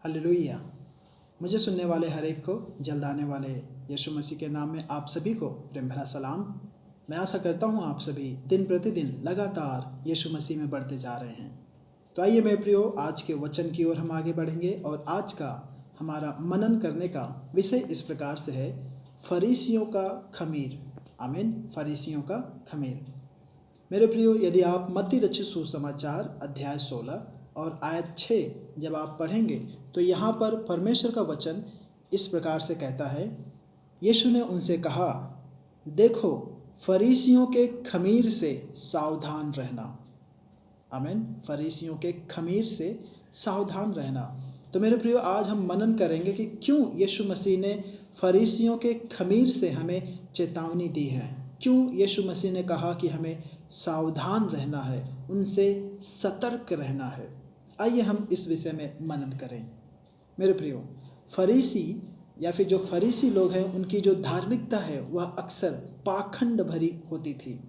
Hallelujah. मुझे सुनने वाले हर एक को जल्द आने वाले यीशु मसीह के नाम में आप सभी को प्रेम भरा सलाम। मैं आशा करता हूँ आप सभी दिन प्रतिदिन लगातार यीशु मसीह में बढ़ते जा रहे हैं। तो आइए मेरे प्रियो, आज के वचन की ओर हम आगे बढ़ेंगे और आज का हमारा मनन करने का विषय इस प्रकार से है, फरीसियों का खमीर। आमीन। फरीसियों का खमीर। मेरे प्रियो, यदि आप मत्ती रचित सुसमाचार अध्याय 16 और आयत 6 जब आप पढ़ेंगे तो यहाँ पर परमेश्वर का वचन इस प्रकार से कहता है, यीशु ने उनसे कहा, देखो फरीसियों के खमीर से सावधान रहना। आमीन। फरीसियों के खमीर से सावधान रहना। तो मेरे प्रियो, आज हम मनन करेंगे कि क्यों यीशु मसीह ने फरीसियों के खमीर से हमें चेतावनी दी है। क्यों यीशु मसीह ने कहा कि हमें सावधान रहना है, उनसे सतर्क रहना है। आइए हम इस विषय में मनन करें। मेरे प्रियो, फरीसी या फिर जो फरीसी लोग हैं, उनकी जो धार्मिकता है वह अक्सर पाखंड भरी होती थी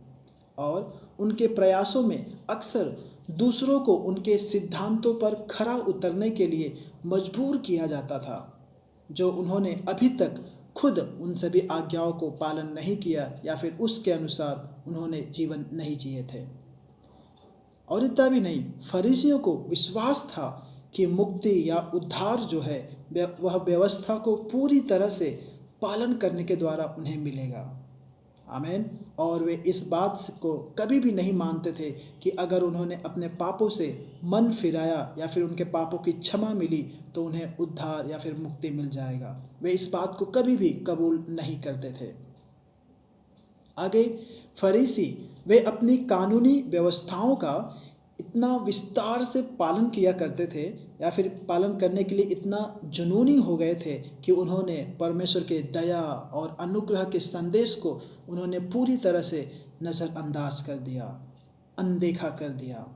और उनके प्रयासों में अक्सर दूसरों को उनके सिद्धांतों पर खरा उतरने के लिए मजबूर किया जाता था, जो उन्होंने अभी तक खुद उन सभी आज्ञाओं को पालन नहीं किया या फिर उसके अनुसार उन्होंने जीवन नहीं जिए थे। और इतना भी नहीं, फरीसियों को विश्वास था कि मुक्ति या उद्धार जो है वह व्यवस्था को पूरी तरह से पालन करने के द्वारा उन्हें मिलेगा। आमीन। और वे इस बात को कभी भी नहीं मानते थे कि अगर उन्होंने अपने पापों से मन फिराया या फिर उनके पापों की क्षमा मिली तो उन्हें उद्धार या फिर मुक्ति मिल जाएगा। वे इस बात को कभी भी कबूल नहीं करते थे। आगे फरीसी, वे अपनी कानूनी व्यवस्थाओं का इतना विस्तार से पालन किया करते थे या फिर पालन करने के लिए इतना जुनूनी हो गए थे कि उन्होंने परमेश्वर के दया और अनुग्रह के संदेश को उन्होंने पूरी तरह से नज़रअंदाज कर दिया, अनदेखा कर दिया।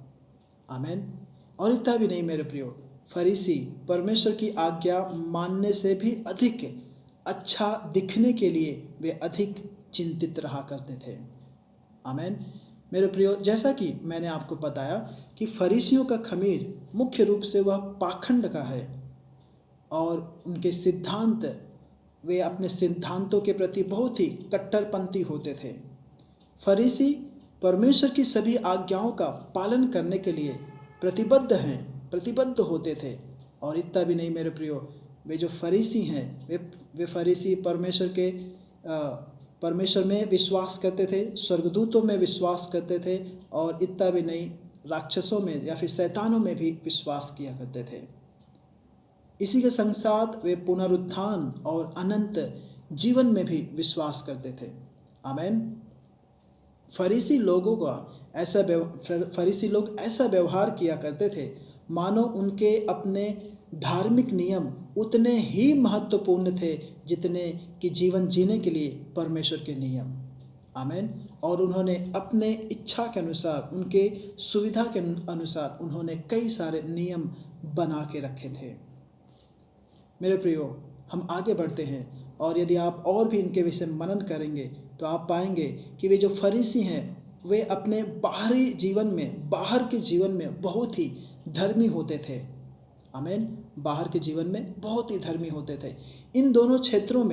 आमीन। और इतना भी नहीं मेरे प्रियो, फरीसी परमेश्वर की आज्ञा मानने से भी अधिक अच्छा दिखने के लिए वे अधिक चिंतित रहा करते थे। आमीन। मेरे प्रियो, जैसा कि मैंने आपको बताया कि फरीसियों का खमीर मुख्य रूप से वह पाखंड का है और उनके सिद्धांत, वे अपने सिद्धांतों के प्रति बहुत ही कट्टरपंथी होते थे। फरीसी परमेश्वर की सभी आज्ञाओं का पालन करने के लिए प्रतिबद्ध होते थे। और इतना भी नहीं मेरे प्रियो, वे जो फरीसी हैं वे फरीसी परमेश्वर में विश्वास करते थे, स्वर्गदूतों में विश्वास करते थे और इतना भी नहीं, राक्षसों में या फिर शैतानों में भी विश्वास किया करते थे। इसी के संग साथ वे पुनरुत्थान और अनंत जीवन में भी विश्वास करते थे। आमीन। फरीसी लोग ऐसा व्यवहार किया करते थे मानो उनके अपने धार्मिक नियम उतने ही महत्वपूर्ण थे जितने कि जीवन जीने के लिए परमेश्वर के नियम। आमीन। और उन्होंने अपने इच्छा के अनुसार, उनके सुविधा के अनुसार उन्होंने कई सारे नियम बना के रखे थे। मेरे प्रियो, हम आगे बढ़ते हैं और यदि आप और भी इनके विषय में मनन करेंगे तो आप पाएंगे कि वे जो फरीसी हैं वे अपने बाहर के जीवन में बहुत ही धर्मी होते थे। आमीन। बाहर के जीवन में बहुत ही धर्मी होते थे। इन दोनों क्षेत्रों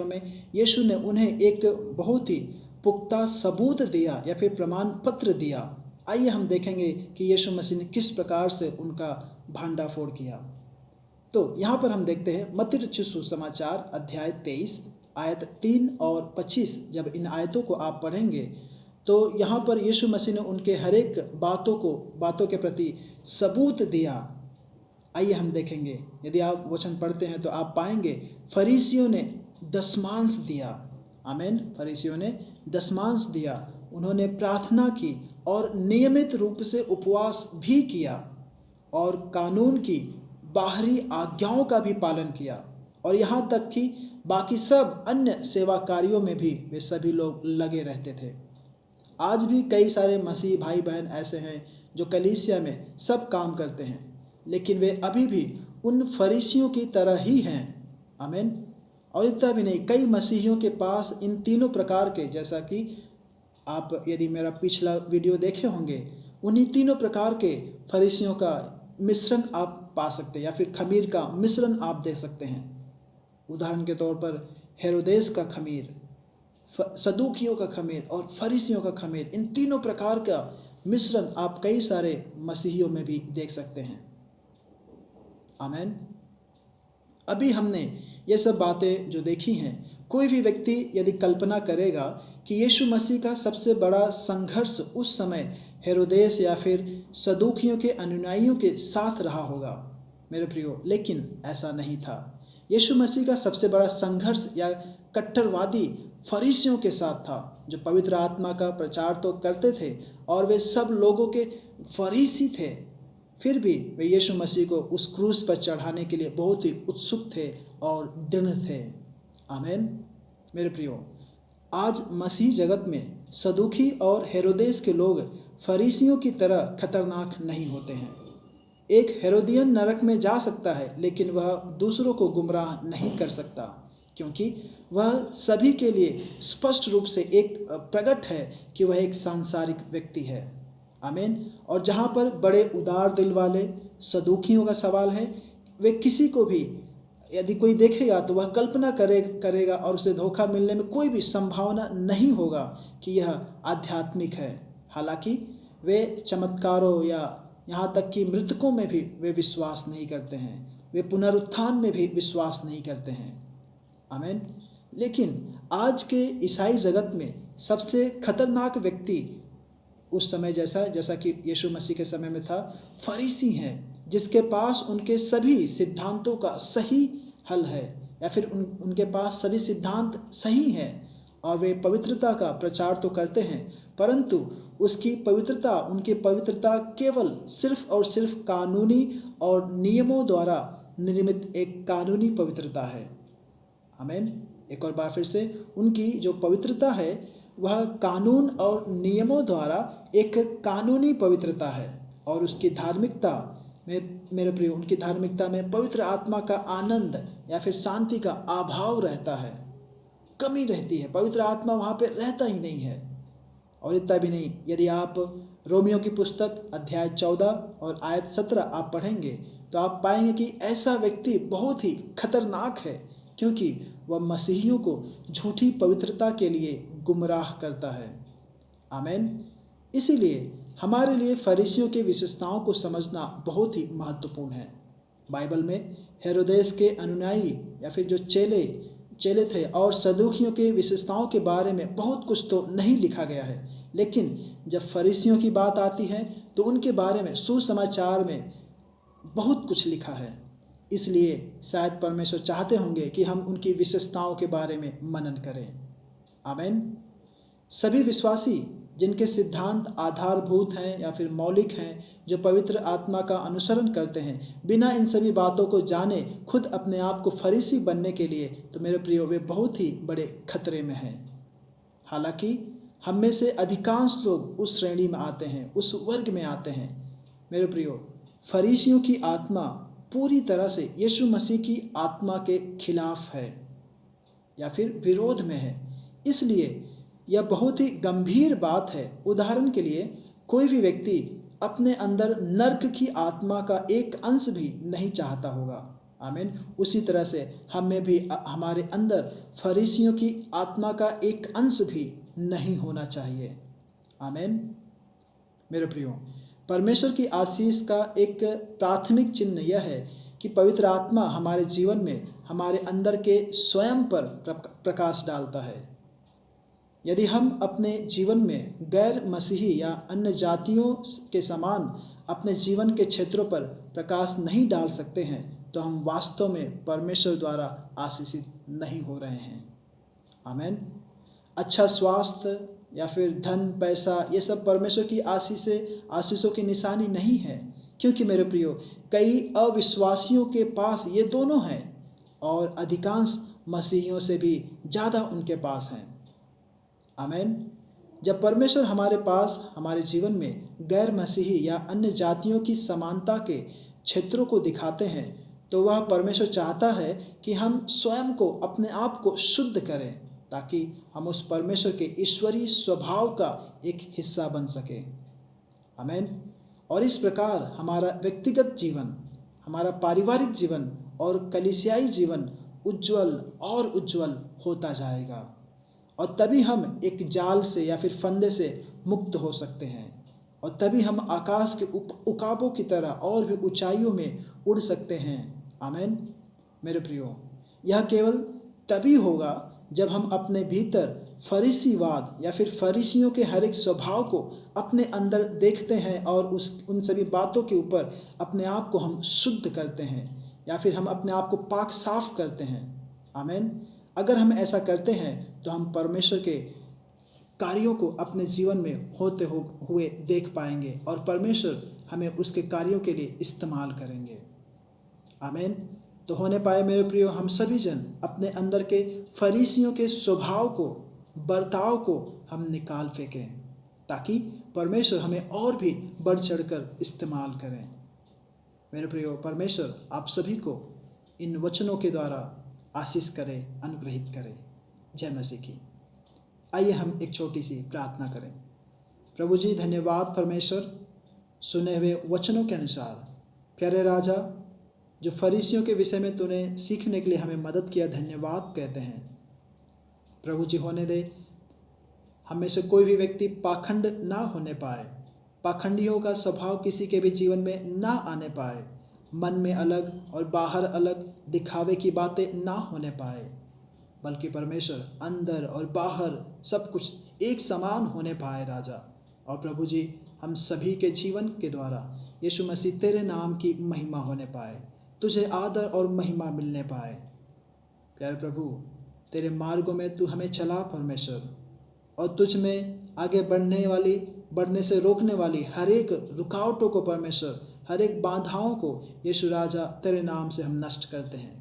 में यीशु ने उन्हें एक बहुत ही पुख्ता सबूत दिया या फिर प्रमाण पत्र दिया। आइए हम देखेंगे कि यीशु मसीह ने किस प्रकार से उनका भांडाफोड़ किया। तो यहाँ पर हम देखते हैं मत्ती रचित सुसमाचार अध्याय 23 आयत 3 और 25। जब इन आयतों को आप पढ़ेंगे तो यहाँ पर यीशु मसीह ने उनके हर एक बातों के प्रति सबूत दिया। आइए हम देखेंगे। यदि आप वचन पढ़ते हैं तो आप पाएंगे फरीसियों ने दशमांश दिया। आमीन। फरीसियों ने दशमांश दिया। उन्होंने प्रार्थना की और नियमित रूप से उपवास भी किया और कानून की बाहरी आज्ञाओं का भी पालन किया और यहाँ तक कि बाकी सब अन्य सेवा कार्यों में भी वे सभी लोग लगे रहते थे। आज भी कई सारे मसीह भाई बहन ऐसे हैं जो कलीसिया में सब काम करते हैं, लेकिन वे अभी भी उन फरीसियों की तरह ही हैं। आमीन। और इतना भी नहीं, कई मसीहियों के पास इन तीनों प्रकार के, जैसा कि आप यदि मेरा पिछला वीडियो देखे होंगे, उन्हीं तीनों प्रकार के फरीसियों का मिश्रण आप पा सकते हैं, या फिर खमीर का मिश्रण आप देख सकते हैं। उदाहरण के तौर पर हेरोदेस का खमीर, सदूकियों का खमीर और फरीसियों का खमीर, इन तीनों प्रकार का मिश्रण आप कई सारे मसीहियों में भी देख सकते हैं। आमीन। अभी हमने ये सब बातें जो देखी हैं, कोई भी व्यक्ति यदि कल्पना करेगा कि यीशु मसीह का सबसे बड़ा संघर्ष उस समय हेरोदेस या फिर सदूकियों के अनुयायियों के साथ रहा होगा मेरे प्रियो, लेकिन ऐसा नहीं था। यीशु मसीह का सबसे बड़ा संघर्ष या कट्टरवादी फरीसियों के साथ था, जो पवित्र आत्मा का प्रचार तो करते थे और वे सब लोगों के फरीसी थे, फिर भी वे यीशु मसीह को उस क्रूस पर चढ़ाने के लिए बहुत ही उत्सुक थे और दृढ़ थे। आमीन। मेरे प्रियो, आज मसीह जगत में सदूकी और हेरोदेस के लोग फरीसियों की तरह खतरनाक नहीं होते हैं। एक हेरोदियन नरक में जा सकता है, लेकिन वह दूसरों को गुमराह नहीं कर सकता, क्योंकि वह सभी के लिए स्पष्ट रूप से एक प्रकट है कि वह एक सांसारिक व्यक्ति है। आमीन। और जहाँ पर बड़े उदार दिल वाले सदूकियों का सवाल है, वे किसी को भी यदि कोई देखेगा तो वह कल्पना करेगा और उसे धोखा मिलने में कोई भी संभावना नहीं होगा कि यह आध्यात्मिक है। हालांकि वे चमत्कारों या यहाँ तक कि मृतकों में भी वे विश्वास नहीं करते हैं, वे पुनरुत्थान में भी विश्वास नहीं करते हैं। आमीन। लेकिन आज के ईसाई जगत में सबसे खतरनाक व्यक्ति उस समय जैसा कि यीशु मसीह के समय में था, फरीसी हैं, जिसके पास उनके सभी सिद्धांतों का सही हल है, या फिर उनके पास सभी सिद्धांत सही हैं और वे पवित्रता का प्रचार तो करते हैं, परंतु उनकी पवित्रता केवल सिर्फ और सिर्फ कानूनी और नियमों द्वारा निर्मित एक कानूनी पवित्रता है। आमीन। एक और बार फिर से, उनकी जो पवित्रता है वह कानून और नियमों द्वारा एक कानूनी पवित्रता है, और उसकी धार्मिकता में मेरे प्रिय, उनकी धार्मिकता में पवित्र आत्मा का आनंद या फिर शांति का अभाव रहता है, कमी रहती है। पवित्र आत्मा वहाँ पे रहता ही नहीं है। और इतना भी नहीं, यदि आप रोमियो की पुस्तक अध्याय 14 और आयत 17 आप पढ़ेंगे तो आप पाएंगे कि ऐसा व्यक्ति बहुत ही खतरनाक है, क्योंकि वह मसीहियों को झूठी पवित्रता के लिए गुमराह करता है। आमीन। इसीलिए हमारे लिए फरीसियों की विशेषताओं को समझना बहुत ही महत्वपूर्ण है। बाइबल में हेरोदेस के अनुयायी या फिर जो चेले थे और सदूकियों के विशेषताओं के बारे में बहुत कुछ तो नहीं लिखा गया है, लेकिन जब फरीसियों की बात आती है तो उनके बारे में सुसमाचार में बहुत कुछ लिखा है। इसलिए शायद परमेश्वर चाहते होंगे कि हम उनकी विशेषताओं के बारे में मनन करें। आमीन। सभी विश्वासी जिनके सिद्धांत आधारभूत हैं या फिर मौलिक हैं, जो पवित्र आत्मा का अनुसरण करते हैं, बिना इन सभी बातों को जाने खुद अपने आप को फरीसी बनने के लिए, तो मेरे प्रियो वे बहुत ही बड़े खतरे में हैं। हालांकि हम में से अधिकांश लोग उस श्रेणी में आते हैं, उस वर्ग में आते हैं। मेरे प्रियो, फरीसियों की आत्मा पूरी तरह से यीशु मसीह की आत्मा के खिलाफ है या फिर विरोध में है। इसलिए यह बहुत ही गंभीर बात है। उदाहरण के लिए, कोई भी व्यक्ति अपने अंदर नर्क की आत्मा का एक अंश भी नहीं चाहता होगा। आमीन। उसी तरह से हम में भी हमारे अंदर फरीसियों की आत्मा का एक अंश भी नहीं होना चाहिए। आमीन। मेरे प्रियो, परमेश्वर की आशीष का एक प्राथमिक चिन्ह यह है कि पवित्र आत्मा हमारे जीवन में हमारे अंदर के स्वयं पर प्रकाश डालता है। यदि हम अपने जीवन में गैर मसीही या अन्य जातियों के समान अपने जीवन के क्षेत्रों पर प्रकाश नहीं डाल सकते हैं, तो हम वास्तव में परमेश्वर द्वारा आशीषित नहीं हो रहे हैं। आमीन। अच्छा स्वास्थ्य या फिर धन, पैसा, ये सब परमेश्वर की आशीषों की निशानी नहीं है, क्योंकि मेरे प्रियो, कई अविश्वासियों के पास ये दोनों हैं और अधिकांश मसीहियों से भी ज़्यादा उनके पास हैं। आमीन। जब परमेश्वर हमारे पास हमारे जीवन में गैर मसीही या अन्य जातियों की समानता के क्षेत्रों को दिखाते हैं, तो वह परमेश्वर चाहता है कि हम स्वयं को, अपने आप को शुद्ध करें, ताकि हम उस परमेश्वर के ईश्वरीय स्वभाव का एक हिस्सा बन सके। आमीन। और इस प्रकार हमारा व्यक्तिगत जीवन, हमारा पारिवारिक जीवन और कलीसियाई जीवन उज्जवल और उज्जवल होता जाएगा। और तभी हम एक जाल से या फिर फंदे से मुक्त हो सकते हैं, और तभी हम आकाश के उकाबों की तरह और भी ऊंचाइयों में उड़ सकते हैं। आमीन। मेरे प्रियो, यह केवल तभी होगा जब हम अपने भीतर फरीसीवाद या फिर फरीसियों के हर एक स्वभाव को अपने अंदर देखते हैं और उन सभी बातों के ऊपर अपने आप को हम शुद्ध करते हैं, या फिर हम अपने आप को पाक साफ करते हैं। आमीन। अगर हम ऐसा करते हैं तो हम परमेश्वर के कार्यों को अपने जीवन में होते हुए देख पाएंगे, और परमेश्वर हमें उसके कार्यों के लिए इस्तेमाल करेंगे। आमीन। तो होने पाए मेरे प्रियो, हम सभी जन अपने अंदर के फरीसियों के स्वभाव को, बर्ताव को हम निकाल फेंकें, ताकि परमेश्वर हमें और भी बढ़ चढ़कर इस्तेमाल करें। मेरे प्रियो, परमेश्वर आप सभी को इन वचनों के द्वारा आशीष करे, अनुग्रहित करे। जय मसीह की। आइए हम एक छोटी सी प्रार्थना करें। प्रभु जी, धन्यवाद परमेश्वर, सुने हुए वचनों के अनुसार प्यारे राजा, जो फरीसियों के विषय में तूने सीखने के लिए हमें मदद किया, धन्यवाद कहते हैं। प्रभु जी, होने दे हमें से कोई भी व्यक्ति पाखंड ना होने पाए, पाखंडियों का स्वभाव किसी के भी जीवन में ना आने पाए, मन में अलग और बाहर अलग दिखावे की बातें ना होने पाए, बल्कि परमेश्वर अंदर और बाहर सब कुछ एक समान होने पाए राजा। और प्रभु जी, हम सभी के जीवन के द्वारा यीशु मसीह तेरे नाम की महिमा होने पाए, तुझे आदर और महिमा मिलने पाए। प्यारे प्रभु, तेरे मार्गों में तू हमें चला परमेश्वर, और तुझ में आगे बढ़ने से रोकने वाली हर एक रुकावटों को परमेश्वर, हर एक बाधाओं को यीशु राजा तेरे नाम से हम नष्ट करते हैं।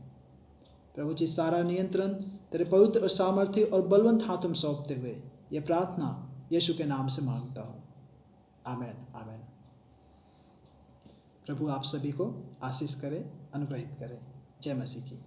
प्रभु जी, सारा नियंत्रण तेरे पवित्र और सामर्थ्य और बलवंत हाथों में सौंपते हुए ये प्रार्थना यीशु के नाम से मांगता हूँ। आमीन, आमीन। प्रभु आप सभी को आशीष करे, अनुग्रहित करे। जय मसीह की।